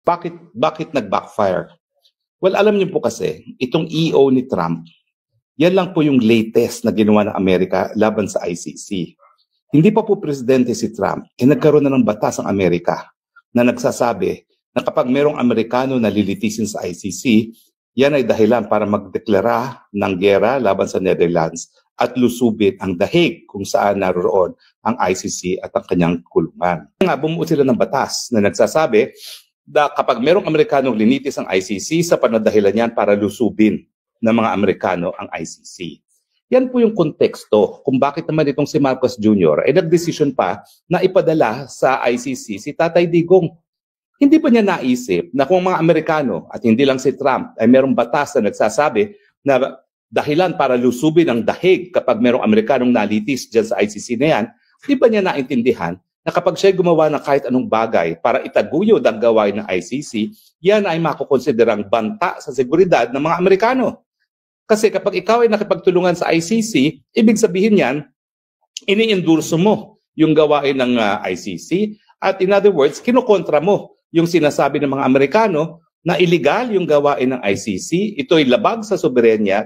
Bakit nag-backfire? Well, alam niyo po kasi, itong EO ni Trump, yan lang po yung latest na ginawa ng Amerika laban sa ICC. Hindi pa po presidente si Trump, nagkaroon na ng batas ang Amerika na nagsasabi na kapag merong Amerikano na lilitisin sa ICC, yan ay dahilan para magdeklara ng giyera laban sa Netherlands at lusubin ang The Hague kung saan naroon ang ICC at ang kanyang kulungan. Bumuo sila ng batas na nagsasabi na kapag merong Amerikanong linitis ang ICC, sa panadahilan yan para lusubin ng mga Amerikano ang ICC. Yan po yung konteksto kung bakit naman itong si Marcos Jr. ay nagdesisyon pa na ipadala sa ICC si Tatay Digong. Hindi pa niya naisip na kung mga Amerikano at hindi lang si Trump ay merong batas na nagsasabi na dahilan para lusubin ang The Hague kapag merong Amerikanong nalitis dyan sa ICC na yan, di ba niya naintindihan na kapag siya gumawa ng kahit anong bagay para itaguyod ang gawain ng ICC, yan ay makukonsiderang banta sa seguridad ng mga Amerikano. Kasi kapag ikaw ay nakipagtulungan sa ICC, ibig sabihin yan, ini-endorso mo yung gawain ng ICC at in other words, kinukontra mo yung sinasabi ng mga Amerikano na illegal yung gawain ng ICC, ito'y labag sa soberenya